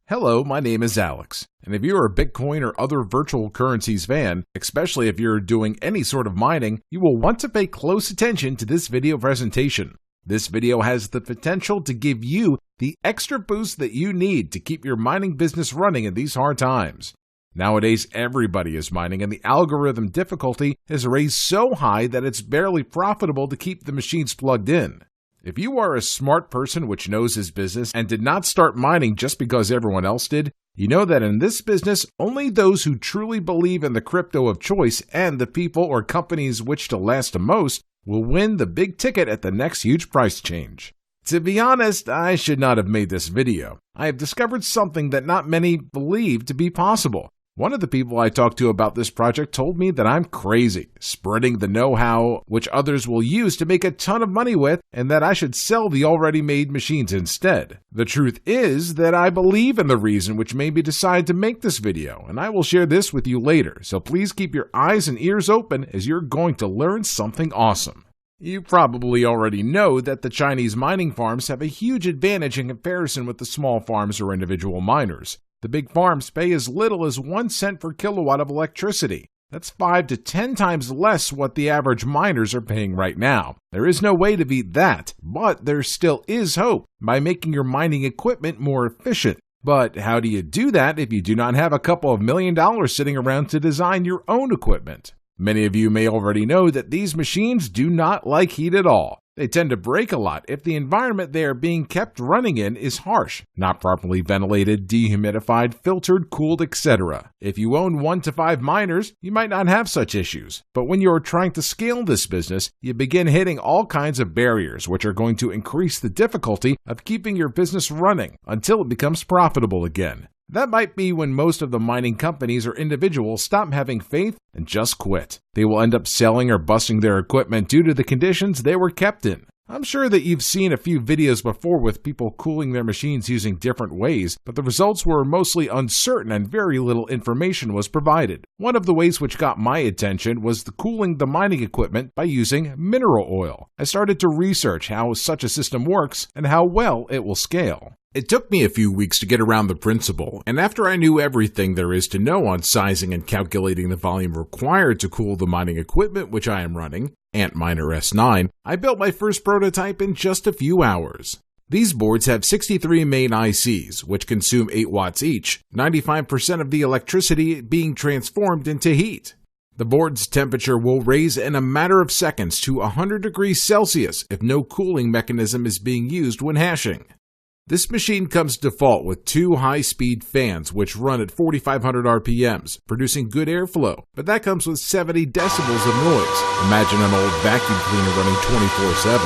Hello, my name is Alex, and if you're a Bitcoin or other virtual currencies fan, especially if you're doing any sort of mining, you will want to pay close attention to this video presentation. This video has the potential to give you the extra boost that you need to keep your mining business running in these hard times. Nowadays, everybody is mining, and the algorithm difficulty is raised so high that it's barely profitable to keep the machines plugged in. If you are a smart person which knows his business and did not start mining just because everyone else did, you know that in this business, only those who truly believe in the crypto of choice and the people or companies which to last the most will win the big ticket at the next huge price change. To be honest, I should not have made this video. I have discovered something that not many believe to be possible. One of the people I talked to about this project told me that I'm crazy, spreading the know-how which others will use to make a ton of money with, and that I should sell the already made machines instead. The truth is that I believe in the reason which made me decide to make this video, and I will share this with you later, so please keep your eyes and ears open as you're going to learn something awesome. You probably already know that the Chinese mining farms have a huge advantage in comparison with the small farms or individual miners. The big farms pay as little as 1 cent per kilowatt of electricity. That's 5 to 10 times less what the average miners are paying right now. There is no way to beat that, but there still is hope by making your mining equipment more efficient. But how do you do that if you do not have a couple of $1 million sitting around to design your own equipment? Many of you may already know that these machines do not like heat at all. They tend to break a lot if the environment they are being kept running in is harsh, not properly ventilated, dehumidified, filtered, cooled, etc. If you own 1 to 5 miners, you might not have such issues. But when you are trying to scale this business, you begin hitting all kinds of barriers which are going to increase the difficulty of keeping your business running until it becomes profitable again. That might be when most of the mining companies or individuals stop having faith and just quit. They will end up selling or busting their equipment due to the conditions they were kept in. I'm sure that you've seen a few videos before with people cooling their machines using different ways, but the results were mostly uncertain and very little information was provided. One of the ways which got my attention was cooling the mining equipment by using mineral oil. I started to research how such a system works and how well it will scale. It took me a few weeks to get around the principle, and after I knew everything there is to know on sizing and calculating the volume required to cool the mining equipment which I am running, Antminer S9, I built my first prototype in just a few hours. These boards have 63 main ICs, which consume 8 watts each, 95% of the electricity being transformed into heat. The board's temperature will raise in a matter of seconds to 100 degrees Celsius if no cooling mechanism is being used when hashing. This machine comes default with 2 high-speed fans which run at 4,500 RPMs, producing good airflow, but that comes with 70 decibels of noise. Imagine an old vacuum cleaner running 24/7.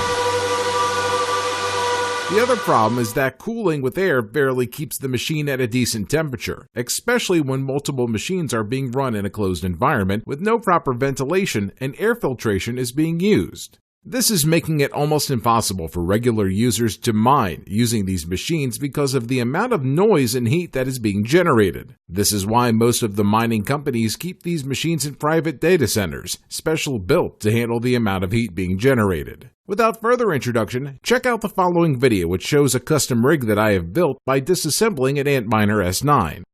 The other problem is that cooling with air barely keeps the machine at a decent temperature, especially when multiple machines are being run in a closed environment with no proper ventilation and air filtration is being used. This is making it almost impossible for regular users to mine using these machines because of the amount of noise and heat that is being generated. This is why most of the mining companies keep these machines in private data centers, special built to handle the amount of heat being generated. Without further introduction, check out the following video which shows a custom rig that I have built by disassembling an Antminer S9.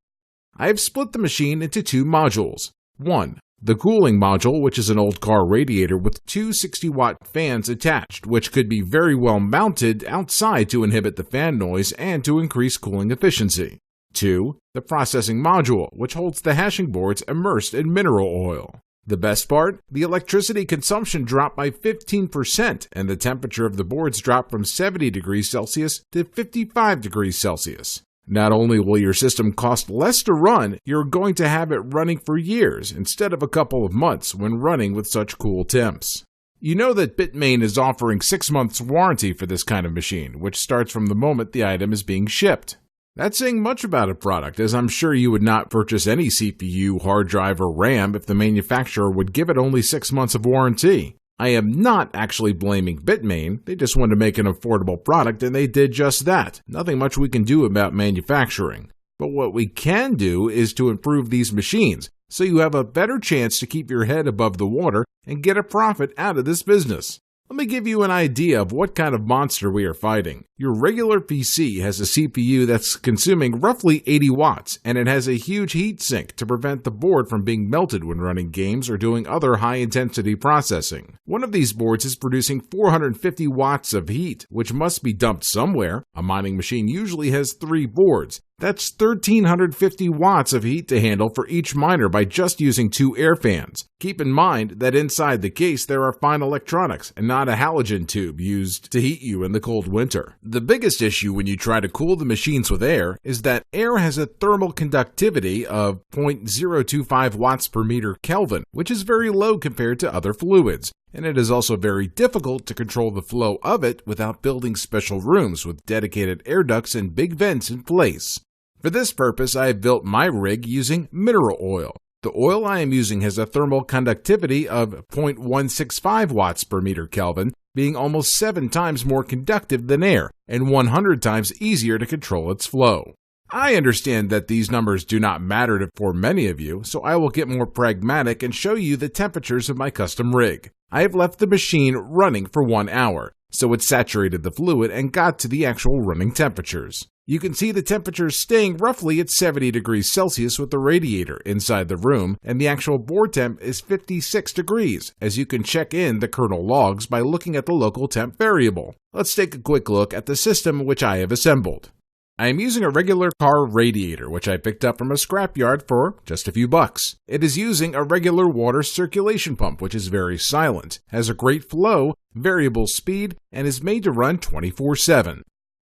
I have split the machine into 2 modules. 1. The cooling module, which is an old car radiator with 2 60-watt fans attached, which could be very well mounted outside to inhibit the fan noise and to increase cooling efficiency. 2. The processing module, which holds the hashing boards immersed in mineral oil. The best part? The electricity consumption dropped by 15% and the temperature of the boards dropped from 70 degrees Celsius to 55 degrees Celsius. Not only will your system cost less to run, you're going to have it running for years instead of a couple of months when running with such cool temps. You know that Bitmain is offering 6 months warranty for this kind of machine, which starts from the moment the item is being shipped. That's saying much about a product, as I'm sure you would not purchase any CPU, hard drive, or RAM if the manufacturer would give it only 6 months of warranty. I am not actually blaming Bitmain, they just wanted to make an affordable product and they did just that. Nothing much we can do about manufacturing. But what we can do is to improve these machines, so you have a better chance to keep your head above the water and get a profit out of this business. Let me give you an idea of what kind of monster we are fighting. Your regular PC has a CPU that's consuming roughly 80 watts, and it has a huge heat sink to prevent the board from being melted when running games or doing other high-intensity processing. One of these boards is producing 450 watts of heat, which must be dumped somewhere. A mining machine usually has 3 boards. That's 1,350 watts of heat to handle for each miner by just using 2 air fans. Keep in mind that inside the case there are fine electronics and not a halogen tube used to heat you in the cold winter. The biggest issue when you try to cool the machines with air is that air has a thermal conductivity of 0.025 watts per meter Kelvin, which is very low compared to other fluids. And it is also very difficult to control the flow of it without building special rooms with dedicated air ducts and big vents in place. For this purpose, I have built my rig using mineral oil. The oil I am using has a thermal conductivity of 0.165 watts per meter Kelvin, being almost 7 times more conductive than air and 100 times easier to control its flow. I understand that these numbers do not matter for many of you, so I will get more pragmatic and show you the temperatures of my custom rig. I have left the machine running for 1 hour, so it saturated the fluid and got to the actual running temperatures. You can see the temperatures staying roughly at 70 degrees Celsius with the radiator inside the room, and the actual board temp is 56 degrees, as you can check in the kernel logs by looking at the local temp variable. Let's take a quick look at the system which I have assembled. I am using a regular car radiator, which I picked up from a scrapyard for just a few bucks. It is using a regular water circulation pump, which is very silent, has a great flow, variable speed, and is made to run 24/7.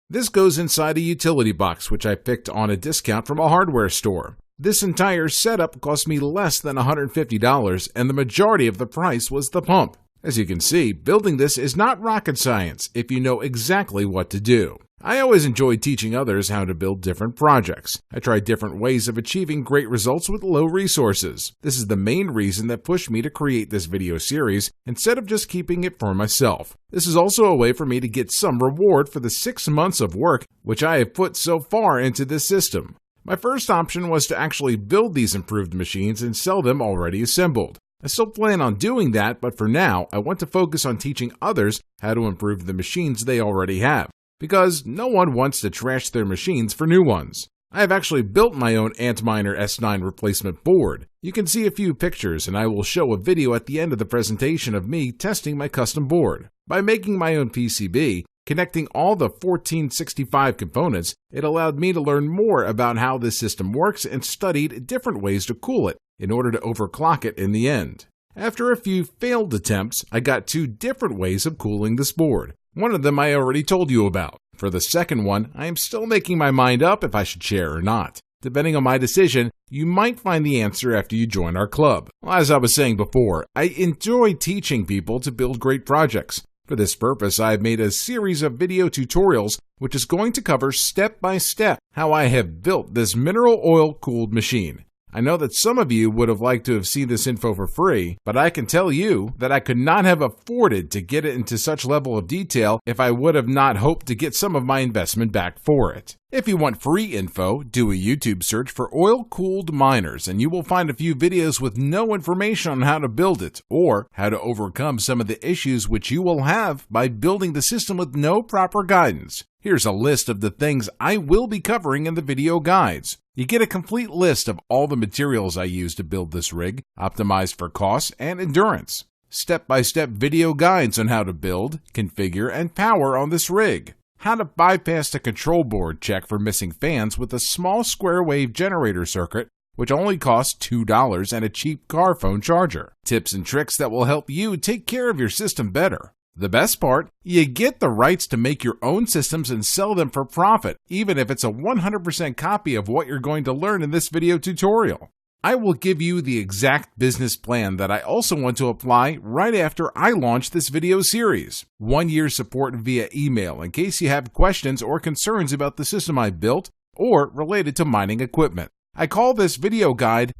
This goes inside a utility box, which I picked on a discount from a hardware store. This entire setup cost me less than $150, and the majority of the price was the pump. As you can see, building this is not rocket science if you know exactly what to do. I always enjoy teaching others how to build different projects. I try different ways of achieving great results with low resources. This is the main reason that pushed me to create this video series instead of just keeping it for myself. This is also a way for me to get some reward for the 6 months of work which I have put so far into this system. My first option was to actually build these improved machines and sell them already assembled. I still plan on doing that, but for now, I want to focus on teaching others how to improve the machines they already have, because no one wants to trash their machines for new ones. I have actually built my own Antminer S9 replacement board. You can see a few pictures, and I will show a video at the end of the presentation of me testing my custom board. By making my own PCB, connecting all the 1465 components, it allowed me to learn more about how this system works and studied different ways to cool it in order to overclock it in the end. After a few failed attempts, I got 2 different ways of cooling this board. One of them I already told you about. For the second one, I am still making my mind up if I should share or not. Depending on my decision, you might find the answer after you join our club. As I was saying before, I enjoy teaching people to build great projects. For this purpose, I have made a series of video tutorials which is going to cover step by step how I have built this mineral oil cooled machine. I know that some of you would have liked to have seen this info for free, but I can tell you that I could not have afforded to get it into such level of detail if I would have not hoped to get some of my investment back for it. If you want free info, do a YouTube search for oil-cooled miners and you will find a few videos with no information on how to build it or how to overcome some of the issues which you will have by building the system with no proper guidance. Here's a list of the things I will be covering in the video guides. You get a complete list of all the materials I use to build this rig, optimized for cost and endurance. Step-by-step video guides on how to build, configure, and power on this rig. How to bypass the control board check for missing fans with a small square wave generator circuit, which only costs $2 and a cheap car phone charger. Tips and tricks that will help you take care of your system better. The best part, you get the rights to make your own systems and sell them for profit, even if it's a 100% copy of what you're going to learn in this video tutorial. I will give you the exact business plan that I also want to apply right after I launch this video series. 1 year support via email in case you have questions or concerns about the system I built or related to mining equipment. I call this video guide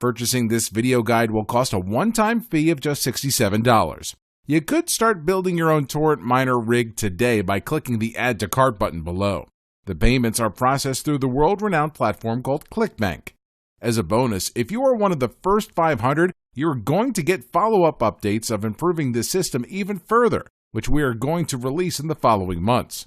Purchasing this video guide will cost a one-time fee of just $67. You could start building your own torrent miner rig today by clicking the Add to Cart button below. The payments are processed through the world-renowned platform called ClickBank. As a bonus, if you are one of the first 500, you're going to get follow-up updates of improving this system even further, which we are going to release in the following months.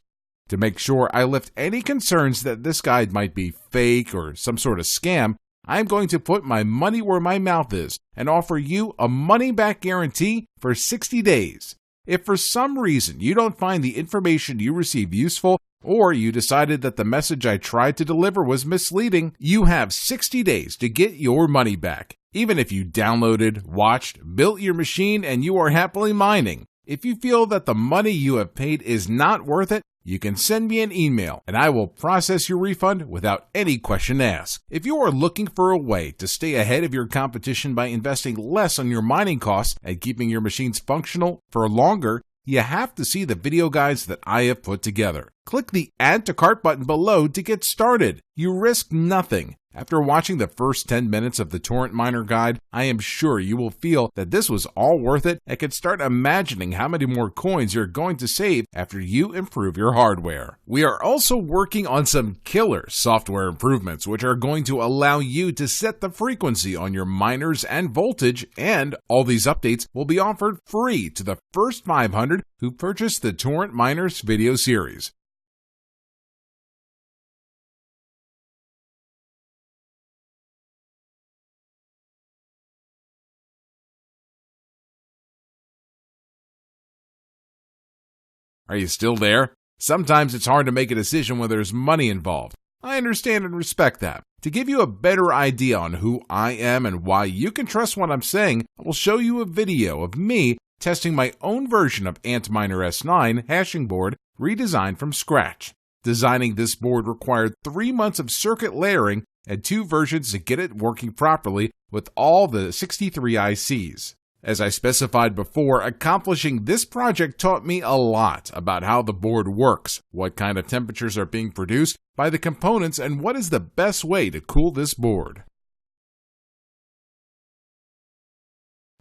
To make sure I lift any concerns that this guide might be fake or some sort of scam, I'm going to put my money where my mouth is and offer you a money-back guarantee for 60 days. If for some reason you don't find the information you receive useful, or you decided that the message I tried to deliver was misleading, you have 60 days to get your money back. Even if you downloaded, watched, built your machine, and you are happily mining. If you feel that the money you have paid is not worth it, you can send me an email and I will process your refund without any question asked. If you are looking for a way to stay ahead of your competition by investing less on your mining costs and keeping your machines functional for longer, you have to see the video guides that I have put together. Click the Add to Cart button below to get started. You risk nothing. After watching the first 10 minutes of the Torrent Miner Guide, I am sure you will feel that this was all worth it and can start imagining how many more coins you're going to save after you improve your hardware. We are also working on some killer software improvements which are going to allow you to set the frequency on your miners and voltage, and all these updates will be offered free to the first 500 who purchase the Torrent Miners video series. Are you still there? Sometimes it's hard to make a decision when there's money involved. I understand and respect that. To give you a better idea on who I am and why you can trust what I'm saying, I will show you a video of me testing my own version of Antminer S9 hashing board redesigned from scratch. Designing this board required 3 months of circuit layering and 2 versions to get it working properly with all the 63 ICs. As I specified before, accomplishing this project taught me a lot about how the board works, what kind of temperatures are being produced by the components, and what is the best way to cool this board.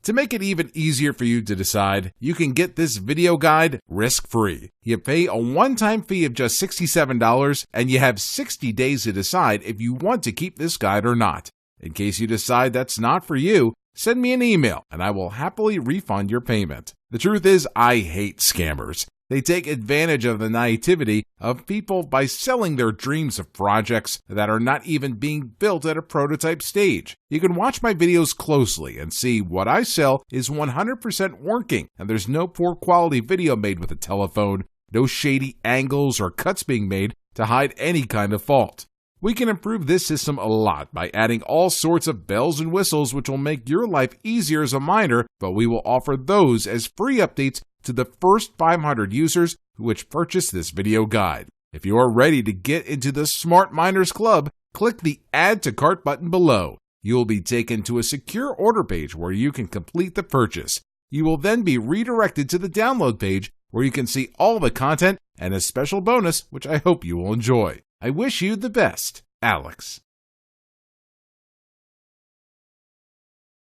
To make it even easier for you to decide, you can get this video guide risk-free. You pay a one-time fee of just $67, and you have 60 days to decide if you want to keep this guide or not. In case you decide that's not for you, send me an email and I will happily refund your payment. The truth is, I hate scammers. They take advantage of the naivety of people by selling their dreams of projects that are not even being built at a prototype stage. You can watch my videos closely and see what I sell is 100% working, and there's no poor quality video made with a telephone, no shady angles or cuts being made to hide any kind of fault. We can improve this system a lot by adding all sorts of bells and whistles which will make your life easier as a miner, but we will offer those as free updates to the first 500 users which purchase this video guide. If you are ready to get into the Smart Miners Club, click the Add to Cart button below. You will be taken to a secure order page where you can complete the purchase. You will then be redirected to the download page where you can see all the content and a special bonus which I hope you will enjoy. I wish you the best, Alex.